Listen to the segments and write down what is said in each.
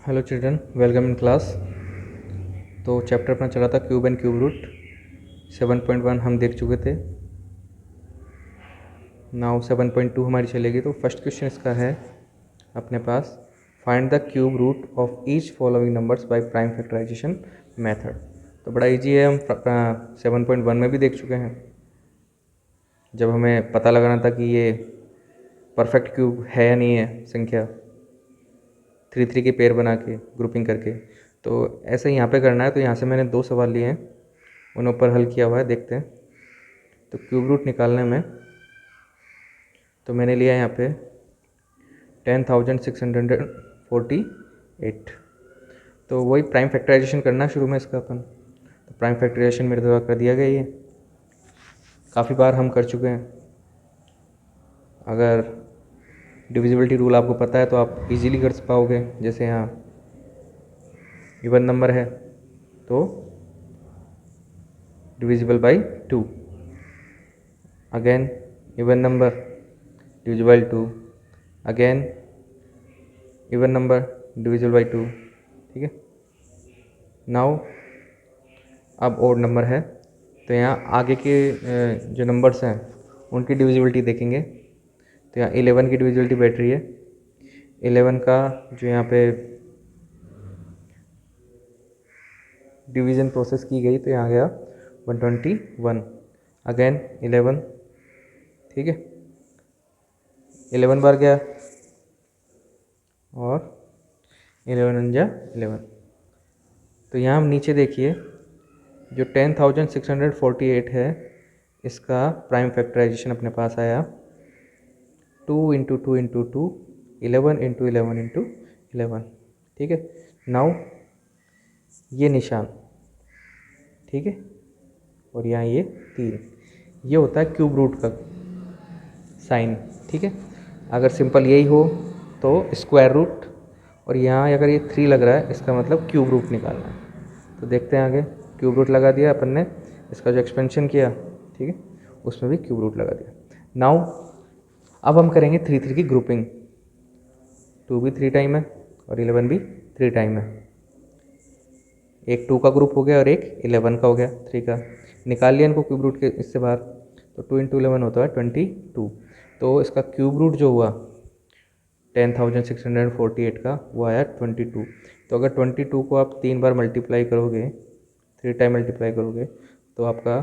Hello children, welcome in class. तो chapter अपना चला था क्यूब एंड क्यूब रूट। 7.1 हम देख चुके थे। नाउ 7.2 हमारी चलेगी। तो फर्स्ट क्वेश्चन इसका है अपने पास, find the cube root of each following numbers by prime factorization method. तो बड़ा इजी है, हम 7.1 में भी देख चुके हैं, जब हमें पता लगाना था कि ये परफेक्ट क्यूब है या नहीं है, संख्या 3 के पेयर बना के ग्रुपिंग करके। तो ऐसे यहाँ पे करना है। तो यहाँ से मैंने 2 सवाल लिए हैं, उन ऊपर हल किया हुआ है, देखते हैं। तो क्यूब रूट निकालने में तो मैंने लिया यहाँ पे 10,648। तो वही प्राइम फैक्टराइजेशन करना शुरू में इसका अपन। तो प्राइम फैक्टराइजेशन मेरे द्वारा कर दिया गया, ये काफ़ी बार हम कर चुके हैं। अगर डिविजिबिलिटी रूल आपको पता है तो आप इजीली कर पाओगे। जैसे यहाँ इवन नंबर है तो divisible by 2, again even number divisible 2, again even number divisible by 2। ठीक है। नाउ अब ओड नंबर है, तो यहाँ आगे के जो नंबर्स हैं उनकी डिविजिबिलिटी देखेंगे। तो यहाँ 11 की डिविजिबिलिटी बैठ रही है। 11 का जो यहाँ पे डिवीज़न प्रोसेस की गई तो यहाँ गया 121, अगेन 11। ठीक है, 11 बार गया और 11 जा 11। तो यहाँ हम नीचे देखिए, जो 10,648 है, इसका प्राइम फैक्टराइजेशन अपने पास आया 2 × 2 × 2, 11 × 11 × 11। ठीक है। नाउ ये निशान, ठीक है, और यहाँ ये 3, ये होता है क्यूब रूट का साइन। ठीक है। अगर सिंपल यही हो तो स्क्वायर रूट, और यहाँ अगर ये 3 लग रहा है, इसका मतलब क्यूब रूट निकालना है। तो देखते हैं आगे। क्यूब रूट लगा दिया अपन ने, इसका जो एक्सपेंशन किया, ठीक है, उसमें भी क्यूब रूट लगा दिया। नाउ अब हम करेंगे 3 की ग्रुपिंग। 2 भी 3 टाइम है और 11 भी 3 टाइम है। एक 2 का ग्रुप हो गया और एक 11 का हो गया, 3 का। निकाल लिया इनको क्यूब रूट के इससे बाहर। तो 2 × 11 होता है 22। तो इसका क्यूब रूट जो हुआ 10,648 का, वो आया 22। तो अगर 22 को आप 3 बार मल्टीप्लाई करोगे, 3 टाइम मल्टीप्लाई करोगे, तो आपका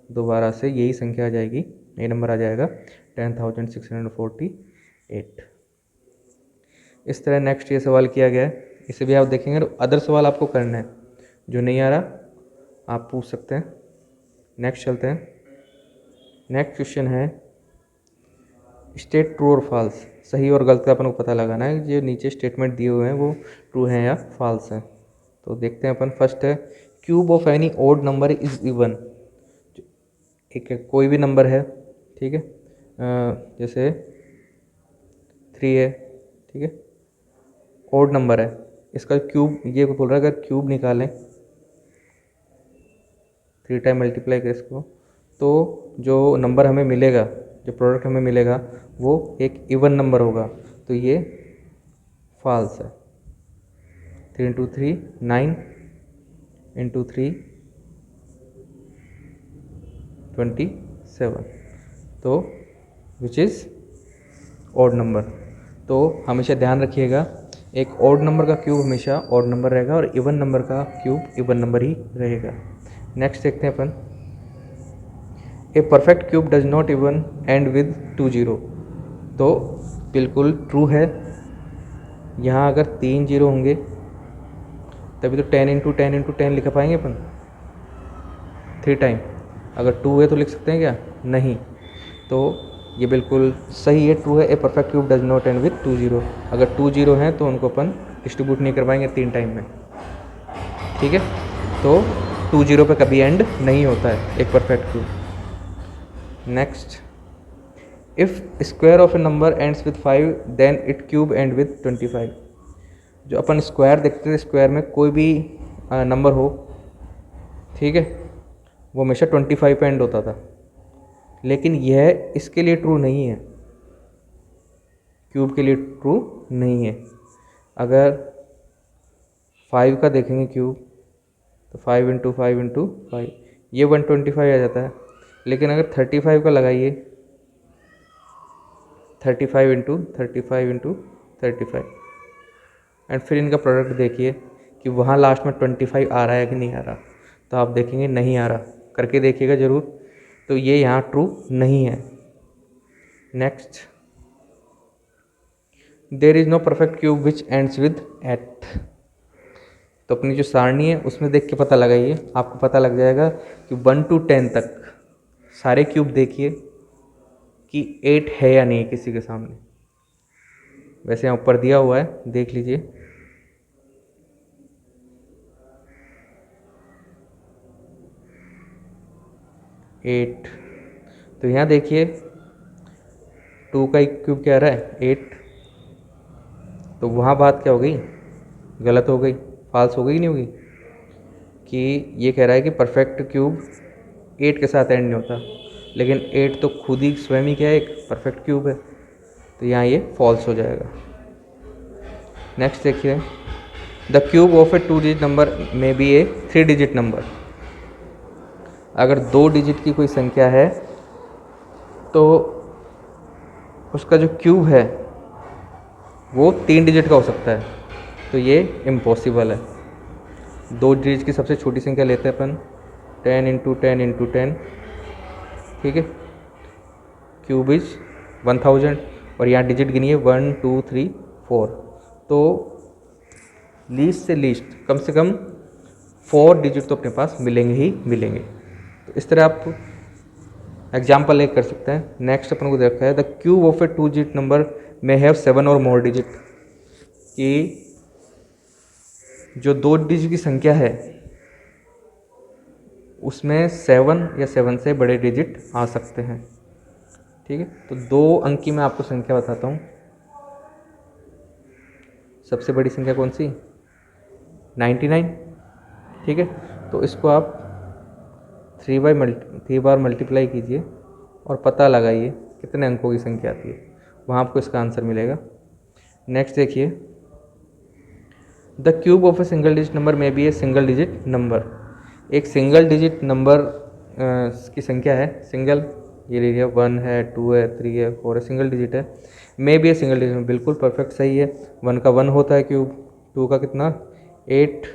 दोबारा से यही संख्या आ जाएगी, ये नंबर आ जाएगा 10,648। इस तरह नेक्स्ट ये सवाल किया गया है, इसे भी आप देखेंगे। तो अदर सवाल आपको करना है, जो नहीं आ रहा आप पूछ सकते हैं। नेक्स्ट चलते हैं। नेक्स्ट क्वेश्चन है, स्टेट ट्रू और फॉल्स। सही और गलत का अपन को पता लगाना है। जो नीचे स्टेटमेंट दिए हुए हैं वो ट्रू हैं या फॉल्स हैं। तो देखते हैं अपन। फर्स्ट है, cube of any odd number is even. एक कोई भी नंबर है, ठीक है, जैसे 3 है, ठीक है, ओड नंबर है, इसका क्यूब, ये बोल रहा है अगर क्यूब निकालें 3 टाइम मल्टीप्लाई करें इसको, तो जो नंबर हमें मिलेगा, जो प्रोडक्ट हमें मिलेगा, वो एक इवन नंबर होगा। तो ये फॉल्स है। 3 × 3 9, × 3 27। तो विच इज़ ऑड नंबर। तो हमेशा ध्यान रखिएगा, एक ऑड नंबर का क्यूब हमेशा ऑड नंबर रहेगा और इवन नंबर का क्यूब इवन नंबर ही रहेगा। नेक्स्ट देखते हैं अपन, a perfect cube does not even end with 2 0। तो बिल्कुल ट्रू है। यहाँ अगर 3 0 होंगे तभी तो 10 × 10 × 10 लिख पाएंगे अपन 3 टाइम। अगर 2 है तो लिख सकते हैं क्या? नहीं। तो ये बिल्कुल सही है, ट्रू है। ए perfect cube does not and with 2 0। अगर 2 0 हैं तो उनको अपन डिस्ट्रीब्यूट नहीं कर पाएंगे 3 टाइम में। ठीक है। तो 2 0 पे कभी एंड नहीं होता है एक perfect cube. Next, if square of a number ends with 5 then it cube end with 25। जो अपन स्क्वायर देखते थे, स्क्वायर में कोई भी नंबर हो, ठीक है, वो हमेशा 25 पे एंड होता था। लेकिन यह इसके लिए ट्रू नहीं है, क्यूब के लिए ट्रू नहीं है। अगर 5 का देखेंगे क्यूब, तो 5 इंटू 5 इंटू 5, ये 125 आ जाता है। लेकिन अगर 35 का लगाइए, 35 इंटू 35 इंटू 35, एंड फिर इनका प्रोडक्ट देखिए कि वहाँ लास्ट में 25 आ रहा है कि नहीं आ रहा। तो आप देखेंगे नहीं आ रहा, करके देखिएगा ज़रूर। तो ये यहाँ ट्रू नहीं है। Next, there is no perfect cube which ends with eight. तो अपनी जो सारणी है उसमें देख के पता लगाइए, आपको पता लग जाएगा कि 1 to 10 तक सारे क्यूब देखिए कि 8 है या नहीं किसी के सामने। वैसे यहाँ ऊपर दिया हुआ है, देख लीजिए। एट, तो यहाँ देखिए 2 का क्यूब क्या आ रहा है 8, तो वहाँ बात क्या हो गई, गलत हो गई, फाल्स हो गई नहीं होगी, कि ये कह रहा है कि परफेक्ट क्यूब 8 के साथ एंड नहीं होता। लेकिन 8 तो खुद ही स्वयं ही क्या है, एक परफेक्ट क्यूब है, तो यहाँ ये फॉल्स हो जाएगा। नेक्स्ट देखिए, the cube of A 2 digit number में बी ए 3 डिजिट नंबर। अगर 2 डिजिट की कोई संख्या है तो उसका जो क्यूब है वो 3 डिजिट का हो सकता है, तो ये इम्पॉसिबल है। 2 डिजिट की सबसे छोटी संख्या लेते हैं अपन, 10 इंटू 10 इंटू 10, ठीक है। क्यूब इज 1000, और यहाँ डिजिट गिनिए 1 2 3 4, तो लीस्ट से लीस्ट कम से कम 4 डिजिट तो अपने पास मिलेंगे ही मिलेंगे। तो इस तरह आप एग्जाम्पल एक कर सकते हैं। नेक्स्ट अपन को देखा है, the cube of A 2 digit number में हैव 7 और मोर डिजिट, कि जो 2 डिजिट की संख्या है उसमें 7 या 7 से बड़े डिजिट आ सकते हैं, ठीक है। तो 2 अंक की मैं आपको संख्या बताता हूँ। सबसे बड़ी संख्या कौन सी, 99, ठीक है। तो इसको आप 3 बार मल्टीप्लाई कीजिए और पता लगाइए कितने अंकों की संख्या आती है, वहाँ आपको इसका आंसर मिलेगा। नेक्स्ट देखिए, the cube of a single digit number में be a single digit number. एक सिंगल डिजिट नंबर की संख्या है, सिंगल, ये लीजिए 1 है 2 है 3 है 4 है, सिंगल डिजिट है। May be a single digit, बिल्कुल परफेक्ट सही है। 1 का 1 होता है क्यूब, 2 का कितना 8,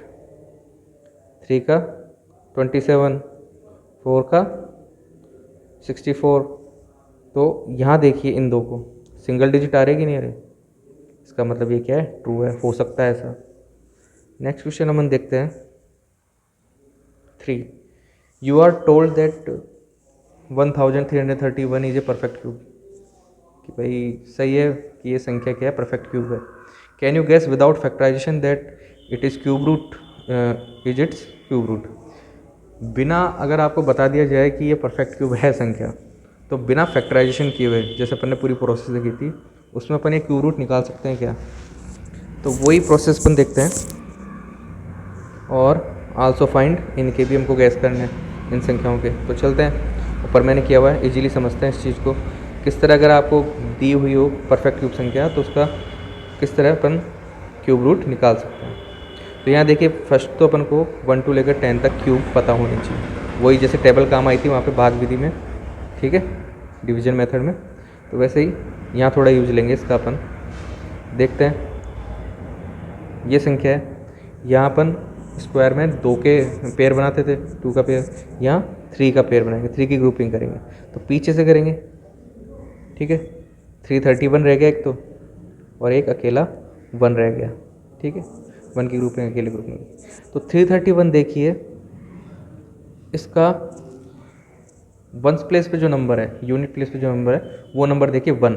3 का 27, 4 का 64। तो यहाँ देखिए इन 2 को सिंगल डिजिट आ रहे कि नहीं आ रहे, इसका मतलब ये क्या है, ट्रू है, हो सकता है ऐसा। नेक्स्ट क्वेश्चन हम देखते हैं 3, you are told that 1331 is a perfect cube, कि भाई सही है कि ये संख्या क्या है, परफेक्ट क्यूब है। Can you guess without factorization that it is cube root, is its cube root. बिना अगर आपको बता दिया जाए कि ये परफेक्ट क्यूब है संख्या, तो बिना फैक्टराइजेशन किए हुए, जैसे अपन ने पूरी प्रोसेस देखी थी, उसमें अपन ये क्यूब रूट निकाल सकते हैं क्या। तो वही प्रोसेस अपन देखते हैं, और आल्सो फाइंड, इनके भी हमको गैस करने हैं इन संख्याओं के। तो चलते हैं, ऊपर मैंने किया हुआ है, इजीली समझते हैं इस चीज़ को किस तरह। अगर आपको दी हुई हो परफेक्ट क्यूब संख्या, तो उसका किस तरह अपन क्यूब रूट निकाल सकते हैं। तो यहाँ देखिए, फर्स्ट तो अपन को 1 to लेकर 10 तक क्यूब पता होनी चाहिए, वही जैसे टेबल काम आई थी वहाँ पे भाग विधि में, ठीक है, डिवीजन मेथड में। तो वैसे ही यहाँ थोड़ा यूज लेंगे इसका अपन। देखते हैं, ये संख्या है, यहाँ अपन स्क्वायर में 2 के पेयर बनाते थे, 2 का पेयर, यहाँ 3 का पेयर बनाएंगे, 3 की ग्रुपिंग करेंगे। तो पीछे से करेंगे, ठीक है। 331 रह गया एक तो, और एक अकेला 1 रह गया, ठीक है, 1 की ग्रुपिंग अकेले ग्रुपिंग। तो 331 देखिए, इसका वंस प्लेस पे जो नंबर है, यूनिट प्लेस पे जो नंबर है, वो नंबर देखिए 1।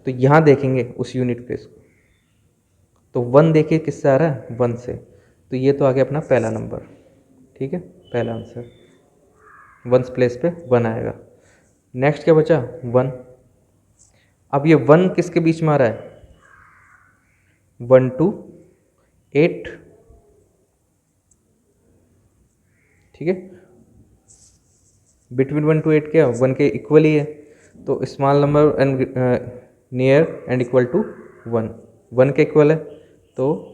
तो यहाँ देखेंगे उस यूनिट प्लेस को, तो 1 देखिए किससे आ रहा है, 1 से। तो ये तो आ गया अपना पहला नंबर, ठीक है, पहला आंसर, वंस प्लेस पे 1 आएगा। नेक्स्ट क्या बचा, 1। अब ये 1 किसके बीच में आ रहा है, 1 to 8, ठीक है। बिटवीन 1 to 8 क्या, 1 के इक्वल ही है। तो small number and near and equal to 1, 1 के इक्वल है, तो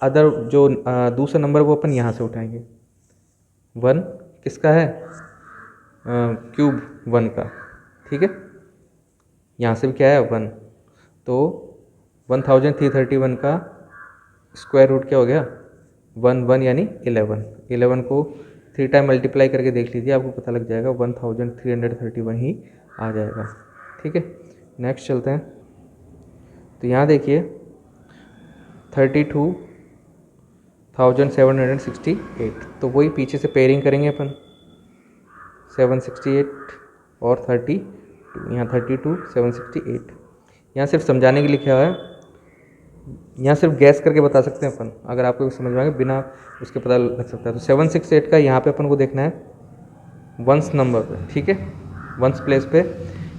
अदर जो दूसरा नंबर वो अपन यहाँ से उठाएंगे। 1 किसका है, क्यूब 1 का, ठीक है। यहाँ से भी क्या है 1, तो 1331 का स्क्वायर रूट क्या हो गया 1 यानी 11 को 3 टाइम मल्टीप्लाई करके देख लीजिए, आपको पता लग जाएगा 1331 ही आ जाएगा, ठीक है। नेक्स्ट चलते हैं, तो यहाँ देखिए 32,768, तो वही पीछे से पेयरिंग करेंगे अपन 768 और 32, यहाँ 32 768। यहाँ सिर्फ समझाने के लिए लिखा हुआ है, यहाँ सिर्फ गैस करके बता सकते हैं अपन, अगर आपको समझ में आएगा बिना उसके पता लग सकता है। तो 768 का यहाँ पे अपन को देखना है वंस नंबर पे, ठीक है। वंस प्लेस पे,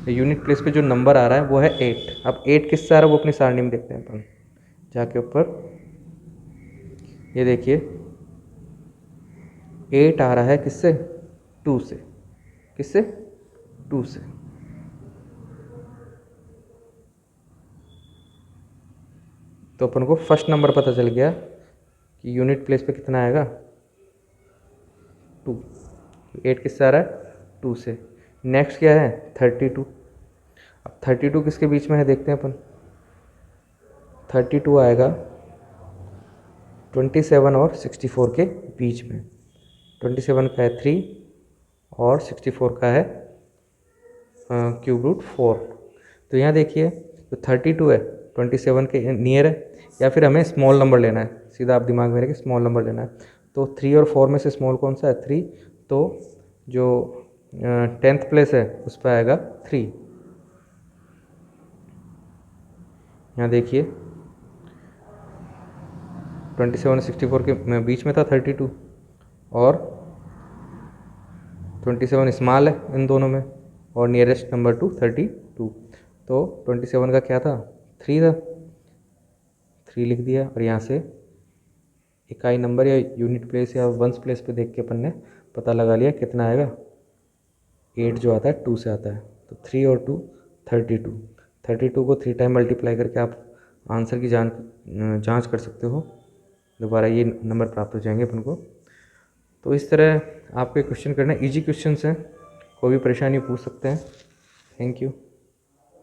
यूनिट प्लेस पे जो नंबर आ रहा है वो है 8। अब 8 किससे आ रहा है वो अपनी सारणी में देखते हैं अपन जाके ऊपर, ये देखिए 8 आ रहा है किससे 2 से, किससे 2 से। तो अपन को फर्स्ट नंबर पता चल गया कि यूनिट प्लेस पे कितना आएगा 2। 8 किससे आ रहा है 2 से। नेक्स्ट क्या है 32। अब 32 किसके बीच में है देखते हैं अपन, 32 आएगा 27 और 64 के बीच में। 27 का है 3 और 64 का है क्यूब रूट 4। तो यहाँ देखिए तो 32 है 27 के नियर है, या फिर हमें स्मॉल नंबर लेना है, सीधा आप दिमाग में रखिए स्मॉल नंबर लेना है। तो 3 और 4 में से स्मॉल कौन सा है 3, तो जो 10th प्लेस है उस पर आएगा 3। यहाँ देखिए 27 64 के बीच में था 32 और 27 स्मॉल है इन दोनों में, और नियरेस्ट नंबर टू 32। तो 27 का क्या था 3 था, 3 लिख दिया, और यहाँ से इकाई नंबर या यूनिट प्लेस या वंस प्लेस पे देख के अपन ने पता लगा लिया कितना आएगा 8 जो आता है 2 से आता है। तो 3 और 2 32, 32 को 3 टाइम मल्टीप्लाई करके आप आंसर की जांच कर सकते हो, दोबारा ये नंबर प्राप्त हो जाएंगे अपन को। तो इस तरह आपके क्वेश्चन करना इजी क्वेश्चंस हैं, कोई भी परेशानी पूछ सकते हैं। Thank you.